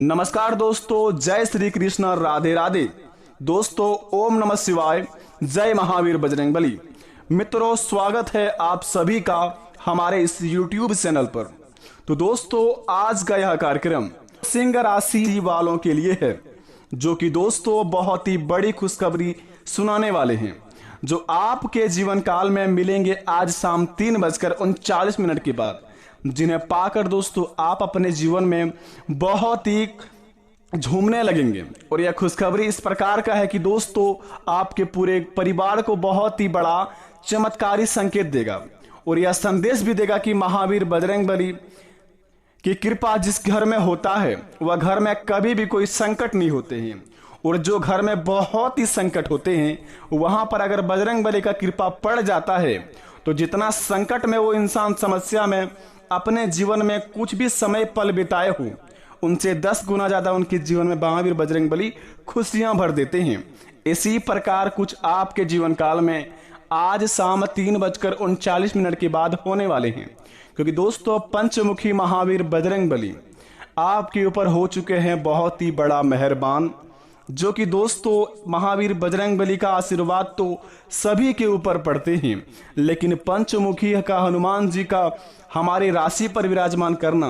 नमस्कार दोस्तों, जय श्री कृष्ण, राधे राधे। दोस्तों, ओम नमः शिवाय, जय महावीर बजरंगबली। मित्रों, स्वागत है आप सभी का हमारे इस YouTube चैनल पर। तो दोस्तों, आज का यह कार्यक्रम सिंह राशि वालों के लिए है, जो कि दोस्तों बहुत ही बड़ी खुशखबरी सुनाने वाले हैं, जो आपके जीवन काल में मिलेंगे आज शाम 3:39 के बाद, जिन्हें पाकर दोस्तों आप अपने जीवन में बहुत ही झूमने लगेंगे। और यह खुशखबरी इस प्रकार का है कि दोस्तों आपके पूरे परिवार को बहुत ही बड़ा चमत्कारी संकेत देगा और यह संदेश भी देगा कि महावीर बजरंगबली की कृपा जिस घर में होता है वह घर में कभी भी कोई संकट नहीं होते हैं, और जो घर में बहुत ही संकट होते हैं वहां पर अगर बजरंगबली का कृपा पड़ जाता है तो जितना संकट में वो इंसान समस्या में अपने जीवन में कुछ भी समय पल बिताए हो, उनसे 10 गुना ज्यादा उनके जीवन में महावीर बजरंगबली खुशियां भर देते हैं। इसी प्रकार कुछ आपके जीवन काल में आज शाम 3:39 के बाद होने वाले हैं, क्योंकि दोस्तों पंचमुखी महावीर बजरंगबली आपके ऊपर हो चुके हैं बहुत ही बड़ा मेहरबान। जो कि दोस्तों महावीर बजरंगबली का आशीर्वाद तो सभी के ऊपर पड़ते हैं, लेकिन पंचमुखी का हनुमान जी का हमारे राशि पर विराजमान करना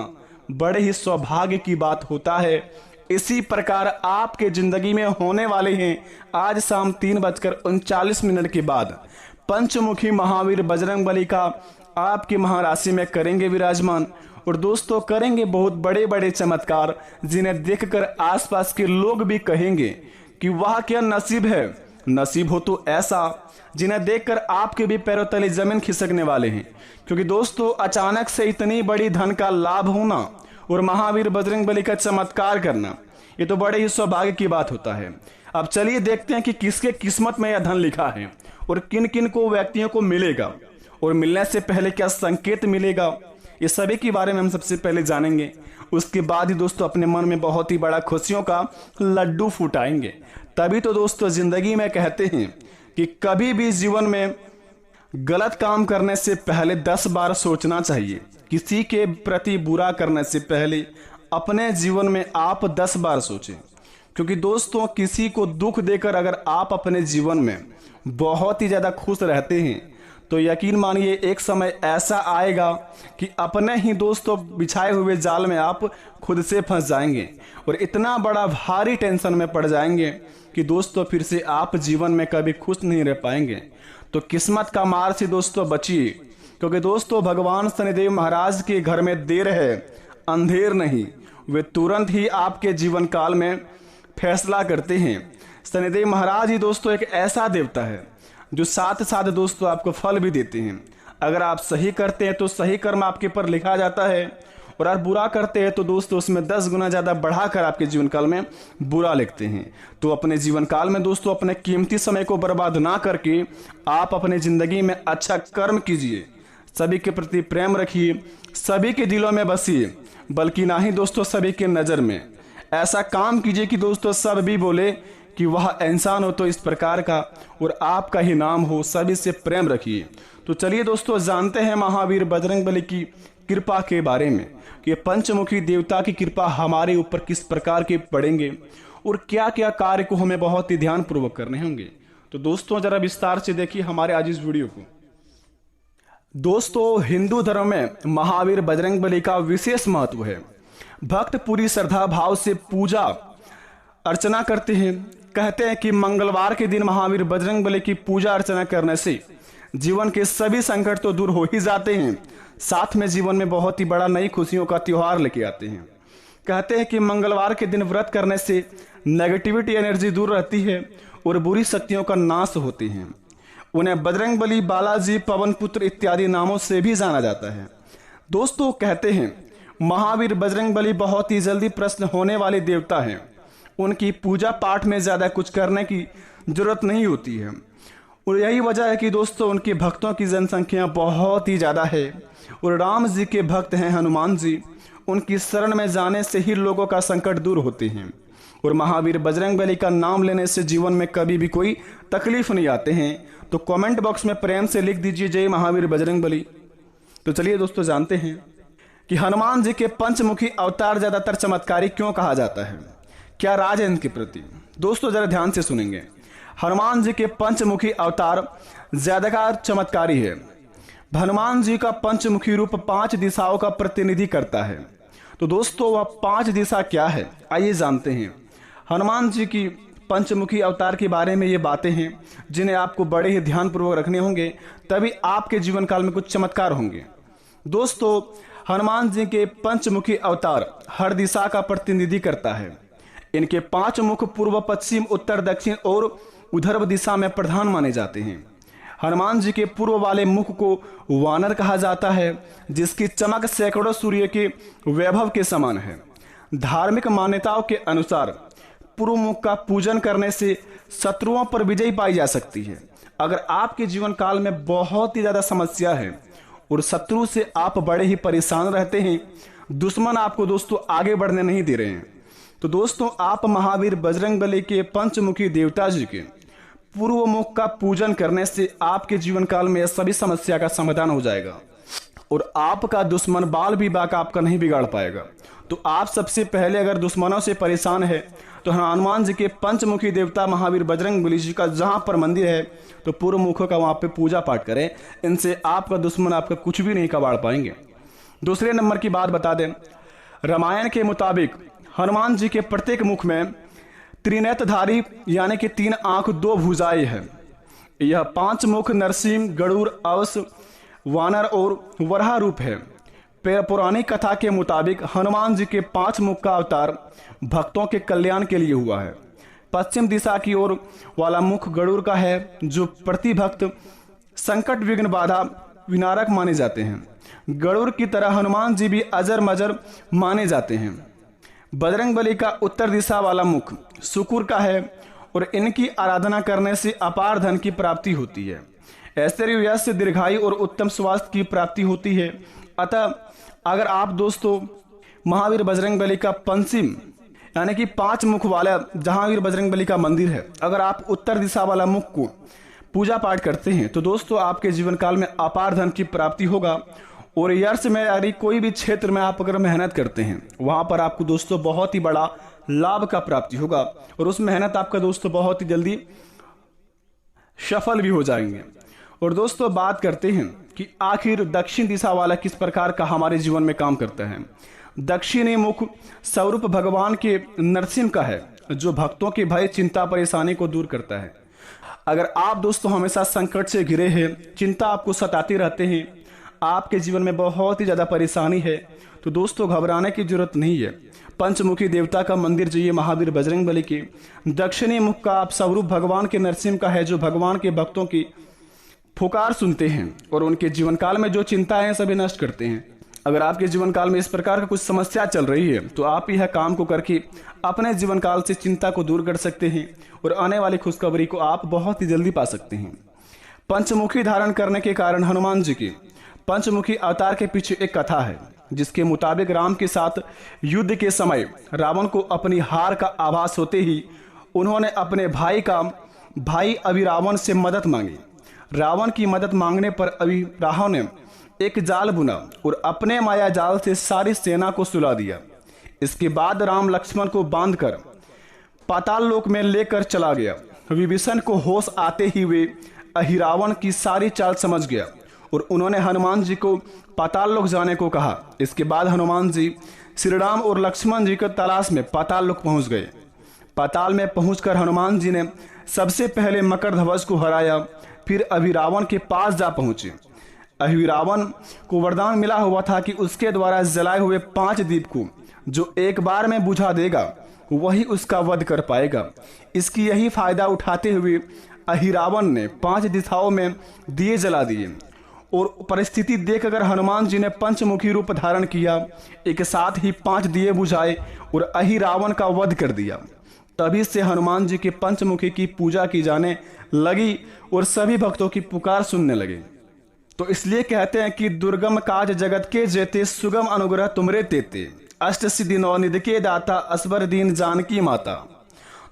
बड़े ही सौभाग्य की बात होता है। इसी प्रकार आपके जिंदगी में होने वाले हैं आज शाम 3:39 के बाद पंचमुखी महावीर बजरंगबली का आपकी महाराशि में करेंगे विराजमान, और दोस्तों करेंगे बहुत बड़े बड़े चमत्कार, जिन्हें देखकर आसपास के लोग भी कहेंगे कि वाह क्या नसीब है। नसीब हो तो ऐसा जिन्हें देखकर आपके भी पैरों तले जमीन खिसकने वाले हैं, क्योंकि दोस्तों अचानक से इतनी बड़ी धन का लाभ होना और महावीर बजरंगबली का चमत्कार करना, ये तो बड़े ही सौभाग्य की बात होता है। अब चलिए देखते हैं कि किसके किस्मत में यह धन लिखा है और किन किन को व्यक्तियों को मिलेगा, और मिलने से पहले क्या संकेत मिलेगा, ये सभी के बारे में हम सबसे पहले जानेंगे। उसके बाद ही दोस्तों अपने मन में बहुत ही बड़ा खुशियों का लड्डू फुटाएंगे। तभी तो दोस्तों जिंदगी में कहते हैं कि कभी भी जीवन में गलत काम करने से पहले 10 बार सोचना चाहिए। किसी के प्रति बुरा करने से पहले अपने जीवन में आप 10 बार सोचें, क्योंकि दोस्तों किसी को दुख देकर अगर आप अपने जीवन में बहुत ही ज्यादा खुश रहते हैं तो यकीन मानिए एक समय ऐसा आएगा कि अपने ही दोस्तों बिछाए हुए जाल में आप खुद से फंस जाएंगे और इतना बड़ा भारी टेंशन में पड़ जाएंगे कि दोस्तों फिर से आप जीवन में कभी खुश नहीं रह पाएंगे। तो किस्मत का मार से दोस्तों बचिए, क्योंकि दोस्तों भगवान शनिदेव महाराज के घर में देर है अंधेर नहीं, वे तुरंत ही आपके जीवन काल में फैसला करते हैं। शनिदेव महाराज ही दोस्तों एक ऐसा देवता है जो साथ साथ दोस्तों आपको फल भी देते हैं। अगर आप सही करते हैं तो सही कर्म आपके पर लिखा जाता है, और आप बुरा करते हैं तो दोस्तों उसमें 10 गुना ज्यादा बढ़ाकर आपके जीवन काल में बुरा लिखते हैं। तो अपने जीवन काल में दोस्तों अपने कीमती समय को बर्बाद ना करके आप अपने जिंदगी में अच्छा कर्म कीजिए, सभी के प्रति प्रेम रखिए, सभी के दिलों में बसिए, बल्कि ना ही दोस्तों सभी के नजर में ऐसा काम कीजिए कि दोस्तों सब भी बोले कि वह इंसान हो तो इस प्रकार का और आपका ही नाम हो। सभी से प्रेम रखिए। तो चलिए दोस्तों जानते हैं महावीर बजरंगबली की कृपा के बारे में कि पंचमुखी देवता की कृपा हमारे ऊपर किस प्रकार के पड़ेंगे और क्या क्या कार्य को हमें बहुत ही ध्यान पूर्वक करने होंगे। तो दोस्तों जरा विस्तार से देखिए हमारे आज इस वीडियो को। दोस्तों हिंदू धर्म में महावीर बजरंगबली का विशेष महत्व है। भक्त पूरी श्रद्धा भाव से पूजा अर्चना करते हैं। कहते हैं कि मंगलवार के दिन महावीर बजरंगबली की पूजा अर्चना करने से जीवन के सभी संकट तो दूर हो ही जाते हैं, साथ में जीवन में बहुत ही बड़ा नई खुशियों का त्योहार लेके आते हैं। कहते हैं कि मंगलवार के दिन व्रत करने से नेगेटिविटी एनर्जी दूर रहती है और बुरी शक्तियों का नाश होती है। उन्हें बजरंगबली, बालाजी, पवन पुत्र इत्यादि नामों से भी जाना जाता है। दोस्तों कहते हैं महावीर बजरंगबली बहुत ही जल्दी प्रसन्न होने वाले देवता हैं। उनकी पूजा पाठ में ज्यादा कुछ करने की जरूरत नहीं होती है, और यही वजह है कि दोस्तों उनके भक्तों की जनसंख्या बहुत ही ज्यादा है। और राम जी के भक्त हैं हनुमान जी, उनकी शरण में जाने से ही लोगों का संकट दूर होते हैं, और महावीर बजरंगबली का नाम लेने से जीवन में कभी भी कोई तकलीफ नहीं आते हैं। तो कमेंट बॉक्स में प्रेम से लिख दीजिए जय महावीर बजरंगबली। तो चलिए दोस्तों जानते हैं कि हनुमान जी के पंचमुखी अवतार ज्यादातर चमत्कारी क्यों कहा जाता है, क्या राज है इनके प्रति। दोस्तों जरा ध्यान से सुनेंगे। हनुमान जी के पंचमुखी अवतार ज्यादातर चमत्कारी है। हनुमान जी का पंचमुखी रूप 5 दिशाओं का प्रतिनिधि करता है। तो दोस्तों वह 5 दिशा क्या है, आइए जानते हैं। हनुमान जी की पंचमुखी अवतार के बारे में ये बातें हैं जिन्हें आपको बड़े ही ध्यानपूर्वक रखने होंगे, तभी आपके जीवन काल में कुछ चमत्कार होंगे। दोस्तों हनुमान जी के पंचमुखी अवतार हर दिशा का प्रतिनिधि करता है। इनके 5 मुख पूर्व, पश्चिम, उत्तर, दक्षिण और उधर्व दिशा में प्रधान माने जाते हैं। हनुमान जी के पूर्व वाले मुख को वानर कहा जाता है, जिसकी चमक सैकड़ों सूर्य के वैभव के समान है। धार्मिक मान्यताओं के अनुसार पूर्व मुख का पूजन करने से शत्रुओं पर विजय पाई जा सकती है। अगर आपके जीवन काल में बहुत ही ज्यादा समस्या है और शत्रु से आप बड़े ही परेशान रहते हैं, दुश्मन आपको दोस्तों आगे बढ़ने नहीं दे रहे हैं, तो दोस्तों आप महावीर बजरंगबली के पंचमुखी देवता जी के पूर्व मुख का पूजन करने से आपके जीवन काल में सभी समस्या का समाधान हो जाएगा और आपका दुश्मन बाल भी बाका आपका नहीं बिगाड़ पाएगा। तो आप सबसे पहले अगर दुश्मनों से परेशान है तो हनुमान जी के पंचमुखी देवता महावीर बजरंगबली जी का जहां पर मंदिर है तो पूर्व मुखों का वहां पे पूजा पाठ करें। इनसे आपका दुश्मन आपका कुछ भी नहीं कबाड़ पाएंगे। दूसरे नंबर की बात बता दें, रामायण के मुताबिक हनुमान जी के प्रत्येक मुख में त्रिनेत्रधारी यानी कि 3 आंख 2 भुजाएं है। यह 5 मुख नरसिंह, गरुड़, अवस, वानर और वराह रूप है। पौराणिक कथा के मुताबिक हनुमान जी के 5 मुख का अवतार भक्तों के कल्याण के लिए हुआ है। पश्चिम दिशा की ओर वाला मुख गरुड़ का है, जो प्रति भक्त संकट विघ्न बाधा विनारक माने जाते हैं। गरुड़ की तरह हनुमान जी भी अजर मजर माने जाते हैं। बजरंगबली का उत्तर दिशा वाला मुख शुक्र का है और इनकी आराधना करने से अपार धन की प्राप्ति होती है। ऐश्वर्य, यश, दीर्घायु और उत्तम स्वास्थ्य की प्राप्ति होती है। अतः अगर आप दोस्तों महावीर बजरंगबली का पंचम यानी कि 5 मुख वाला जहांवीर बजरंगबली का मंदिर है, अगर आप उत्तर दिशा वाला मुख को पूजा पाठ करते हैं तो दोस्तों आपके जीवन काल में अपार धन की प्राप्ति होगा। और यश में यानी कोई भी क्षेत्र में आप अगर मेहनत करते हैं वहां पर आपको दोस्तों बहुत ही बड़ा लाभ का प्राप्ति होगा और उस मेहनत आपका दोस्तों बहुत ही जल्दी सफल भी हो जाएंगे। और दोस्तों बात करते हैं कि आखिर दक्षिण दिशा वाला किस प्रकार का हमारे जीवन में काम करता है। दक्षिणी मुख स्वरूप भगवान के नरसिंह का है, जो भक्तों के भय, चिंता, परेशानी को दूर करता है। अगर आप दोस्तों हमेशा संकट से घिरे हैं, चिंता आपको सताती रहते हैं, आपके जीवन में बहुत ही ज्यादा परेशानी है, तो दोस्तों घबराने की जरूरत नहीं है। पंचमुखी देवता का मंदिर जो ये महावीर बजरंगबली के दक्षिणी मुख का आप स्वरूप भगवान के नरसिंह का है, जो भगवान के भक्तों की पुकार सुनते हैं और उनके जीवन काल में जो चिंताएं सभी नष्ट करते हैं। अगर आपके जीवन काल में इस प्रकार का कुछ समस्या चल रही है तो आप यह काम को करके अपने जीवन काल से चिंता को दूर कर सकते हैं और आने वाली खुशखबरी को आप बहुत ही जल्दी पा सकते हैं। पंचमुखी धारण करने के कारण हनुमान जी की पंचमुखी अवतार के पीछे एक कथा है, जिसके मुताबिक राम के साथ युद्ध के समय रावण को अपनी हार का आभास होते ही उन्होंने अपने भाई अभिरावण से मदद मांगी। रावण की मदद मांगने पर अभिरावण ने एक जाल बुना और अपने माया जाल से सारी सेना को सुला दिया। इसके बाद राम लक्ष्मण को बांधकर पाताल लोक में लेकर चला गया। विभीषण को होश आते ही वे अहिरावण की सारी चाल समझ गया और उन्होंने हनुमान जी को पाताल लोक जाने को कहा। इसके बाद हनुमान जी श्री राम और लक्ष्मण जी की तलाश में पाताल लोक पहुंच गए। पाताल में पहुंचकर हनुमान जी ने सबसे पहले मकरध्वज को हराया, फिर अभिरावण के पास जा पहुंचे। अहिरावण को वरदान मिला हुआ था कि उसके द्वारा जलाए हुए 5 दीप को जो एक बार में बुझा देगा वही उसका वध कर पाएगा। इसकी यही फायदा उठाते हुए अहिरावण ने 5 दिशाओं में दिए जला दिए और परिस्थिति देखकर हनुमान जी ने पंचमुखी रूप धारण किया। एक साथ ही 5 दिए बुझाए और अहिरावण का वध कर दिया। तभी से हनुमान जी के पंचमुखी की पूजा की जाने लगी और सभी भक्तों की पुकार सुनने लगे। तो इसलिए कहते हैं कि दुर्गम काज जगत के जेते, सुगम अनुग्रह तुमरे तेते, अष्ट सिद्धि नौ निधि के दाता, असबर दीन जानकी माता।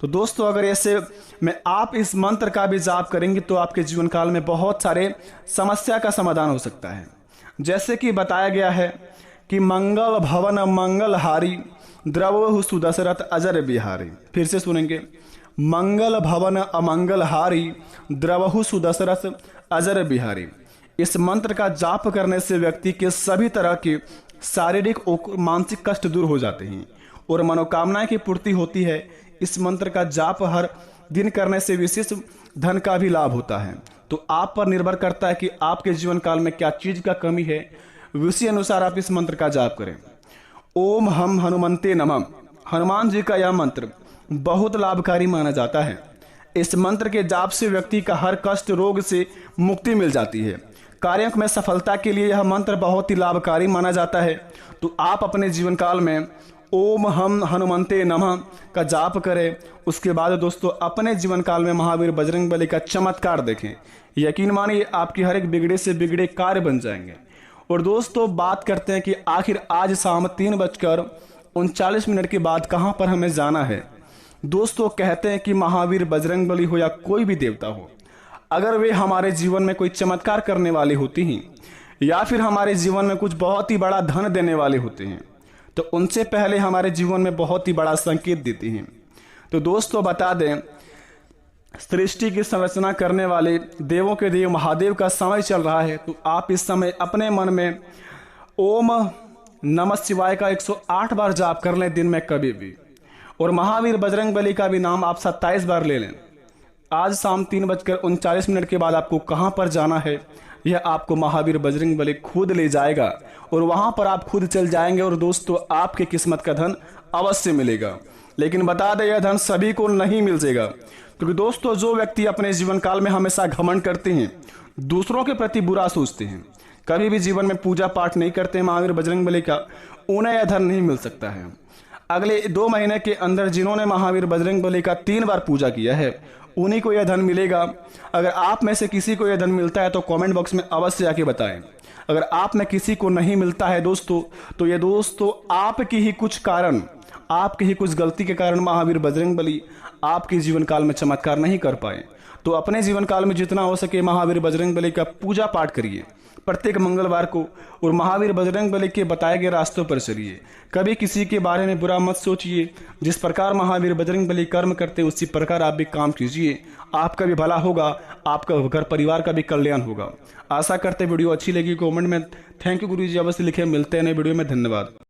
तो दोस्तों अगर ऐसे में आप इस मंत्र का भी जाप करेंगे तो आपके जीवन काल में बहुत सारे समस्या का समाधान हो सकता है। जैसे कि बताया गया है कि मंगल भवन मंगलहारी द्रवहु सुदशरथ अजर बिहारी। फिर से सुनेंगे, मंगल भवन अमंगलहारी द्रवहु सुदशरथ अजर बिहारी। इस मंत्र का जाप करने से व्यक्ति के सभी तरह के शारीरिक और मानसिक कष्ट दूर हो जाते हैं और मनोकामनाएं की पूर्ति होती है। इस मंत्र का जाप हर दिन करने से विशेष धन का भी लाभ होता है। तो आप पर निर्भर करता है कि आपके जीवन काल में क्या चीज का कमी है, उसी अनुसार आप इस मंत्र का जाप करें। ओम हम हनुमंते नमः। हनुमान जी का यह मंत्र बहुत लाभकारी माना जाता है। इस मंत्र के जाप से व्यक्ति का हर कष्ट रोग से मुक्ति मिल जाती है। कार्यों में सफलता के लिए यह मंत्र बहुत ही लाभकारी माना जाता है। तो आप अपने जीवन काल में ओम हम हनुमंते नमः का जाप करें। उसके बाद दोस्तों अपने जीवन काल में महावीर बजरंगबली का चमत्कार देखें। यकीन मानिए आपकी हर एक बिगड़े से बिगड़े कार्य बन जाएंगे। और दोस्तों बात करते हैं कि आखिर आज शाम 3:39 के बाद कहां पर हमें जाना है। दोस्तों कहते हैं कि महावीर बजरंगबली हो या कोई भी देवता हो, अगर वे हमारे जीवन में कोई चमत्कार करने वाले होते हैं या फिर हमारे जीवन में कुछ बहुत ही बड़ा धन देने वाले होते हैं तो उनसे पहले हमारे जीवन में बहुत ही बड़ा संकेत देते हैं। तो दोस्तों बता दें, सृष्टि की संरचना करने वाले देवों के देव महादेव का समय चल रहा है। तो आप इस समय अपने मन में ओम नमः शिवाय का 108 बार जाप कर लें दिन में कभी भी। और महावीर बजरंगबली का भी नाम आप 27 बार ले लें। आज शाम 3:39 के बाद आपको कहां पर जाना है यह आपको महावीर बजरंगबली खुद ले जाएगा और वहां पर आप खुद चल जाएंगे। और दोस्तों आपके किस्मत का धन अवश्य मिलेगा। लेकिन बता दें यह धन सभी को नहीं मिलेगा, क्योंकि दोस्तों जो व्यक्ति अपने जीवन काल में हमेशा घमंड करते हैं, दूसरों के प्रति बुरा सोचते हैं, कभी भी जीवन में पूजा पाठ नहीं करते महावीर बजरंगबली का, उन्हें यह धन नहीं मिल सकता है। अगले 2 महीने के अंदर जिन्होंने महावीर बजरंगबली का 3 बार पूजा किया है उन्हीं को यह धन मिलेगा। अगर आप में से किसी को यह धन मिलता है तो कमेंट बॉक्स में अवश्य आके बताएं। अगर आप में किसी को नहीं मिलता है दोस्तों तो ये दोस्तों आपकी ही कुछ कारण, आपकी ही कुछ गलती के कारण महावीर बजरंगबली आपके जीवन काल में चमत्कार नहीं कर पाए। तो अपने जीवन काल में जितना हो सके महावीर बजरंगबली का पूजा पाठ करिए प्रत्येक मंगलवार को और महावीर बजरंगबली के बताए गए रास्तों पर चलिए। कभी किसी के बारे में बुरा मत सोचिए। जिस प्रकार महावीर बजरंगबली कर्म करते उसी प्रकार आप भी काम कीजिए। आपका भी भला होगा, आपका घर परिवार का भी कल्याण होगा। आशा करते वीडियो अच्छी लगी। कमेंट में थैंक यू गुरुजी अवश्य लिखे। मिलते हैं नए वीडियो में। धन्यवाद।